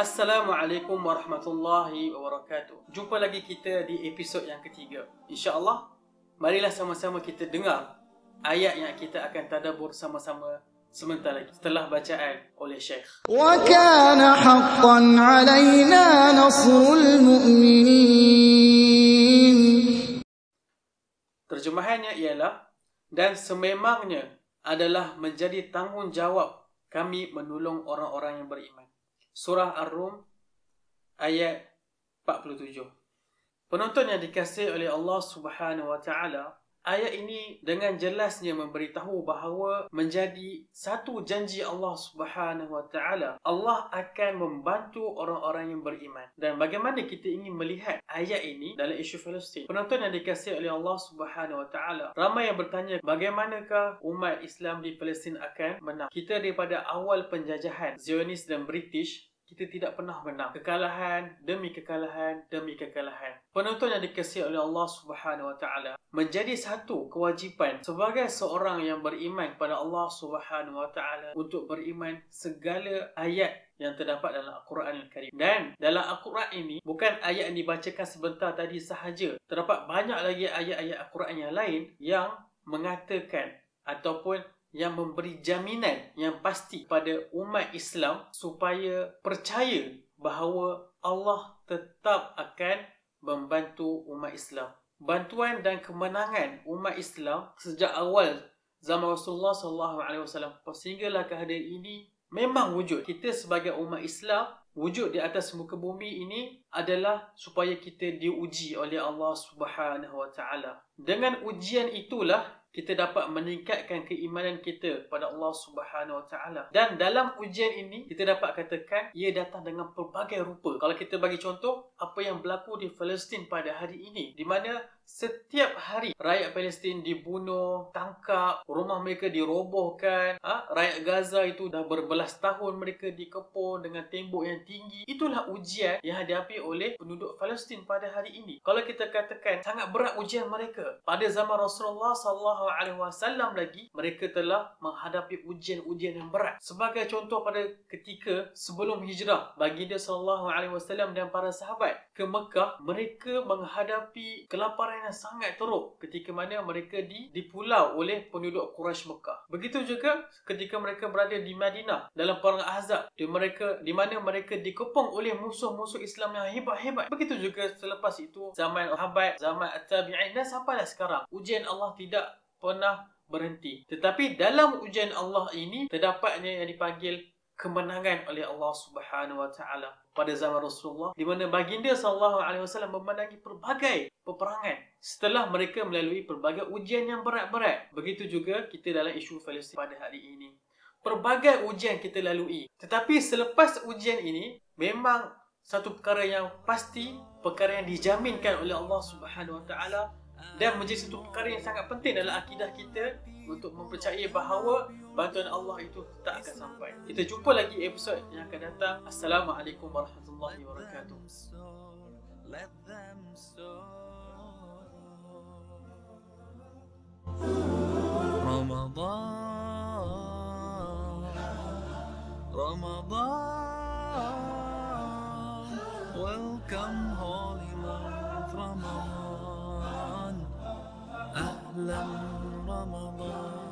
Assalamualaikum warahmatullahi wabarakatuh. Jumpa lagi kita di episod yang ketiga. InsyaAllah, marilah sama-sama kita dengar ayat yang kita akan tadabbur sama-sama sebentar lagi setelah bacaan oleh Syekh. وَكَانَ حَقًّا عَلَيْنَا نَصْرُ الْمُؤْمِنِينَ. Terjemahannya ialah, dan sememangnya adalah menjadi tanggungjawab kami menolong orang-orang yang beriman. Surah Ar-Rum ayat 47. Penonton yang dikasihi oleh Allah Subhanahu wa taala, ayat ini dengan jelasnya memberitahu bahawa menjadi satu janji Allah Subhanahu wa taala, Allah akan membantu orang-orang yang beriman. Dan bagaimana kita ingin melihat ayat ini dalam isu Palestin? Penonton yang dikasihi oleh Allah Subhanahu wa taala, ramai yang bertanya bagaimanakah umat Islam di Palestin akan menang. Kita daripada awal penjajahan Zionis dan British, kita tidak pernah menang. Kekalahan demi kekalahan demi kekalahan. Penonton yang dikasihi oleh Allah Subhanahu wa taala, menjadi satu kewajipan sebagai seorang yang beriman kepada Allah Subhanahu wa taala untuk beriman segala ayat yang terdapat dalam Al-Quran Al-Karim. Dan dalam Al-Quran ini, bukan ayat yang dibacakan sebentar tadi sahaja. Terdapat banyak lagi ayat-ayat Al-Quran yang lain yang mengatakan ataupun yang memberi jaminan yang pasti pada umat Islam supaya percaya bahawa Allah tetap akan membantu umat Islam. Bantuan dan kemenangan umat Islam sejak awal zaman Rasulullah SAW sehinggalah ke hari ini memang wujud. Kita sebagai umat Islam wujud di atas muka bumi ini adalah supaya kita diuji oleh Allah Subhanahu wa taala. Dengan ujian itulah kita dapat meningkatkan keimanan kita pada Allah Subhanahu wa taala. Dan dalam ujian ini kita dapat katakan ia datang dengan pelbagai rupa. Kalau kita bagi contoh apa yang berlaku di Palestin pada hari ini, di mana setiap hari rakyat Palestin dibunuh, tangkap, rumah mereka dirobohkan, rakyat Gaza itu dah berbelas tahun mereka dikepung dengan tembok yang tinggi. Itulah ujian yang dihadapi oleh penduduk Palestin pada hari ini. Kalau kita katakan sangat berat ujian mereka, pada zaman Rasulullah SAW lagi mereka telah menghadapi ujian-ujian yang berat. Sebagai contoh, pada ketika sebelum hijrah baginda SAW dan para sahabat ke Mekah, mereka menghadapi kelaparan yang sangat teruk ketika mana mereka dipulau oleh penduduk Quraisy Mekah. Begitu juga ketika mereka berada di Madinah dalam perang Ahzab, di mana mereka dikepung oleh musuh-musuh Islam yang hebat-hebat. Begitu juga selepas itu zaman sahabat, zaman at-tabi'in dan sampailah sekarang. Ujian Allah tidak pernah berhenti. Tetapi dalam ujian Allah ini terdapatnya yang dipanggil kemenangan oleh Allah Subhanahu wa taala pada zaman Rasulullah, di mana baginda SAW memenangi pelbagai peperangan setelah mereka melalui pelbagai ujian yang berat-berat. Begitu juga kita dalam isu Palestin pada hari ini. Pelbagai ujian kita lalui. Tetapi selepas ujian ini, memang satu perkara yang pasti, perkara yang dijaminkan oleh Allah Subhanahu wa taala dan menjadi satu perkara yang sangat penting dalam akidah kita untuk mempercayai bahawa bantuan Allah itu tak akan sampai. Kita jumpa lagi episod yang akan datang. Assalamualaikum warahmatullahi wabarakatuh. Ramadan, welcome holy month Ramadan, Ahlan Ramadan.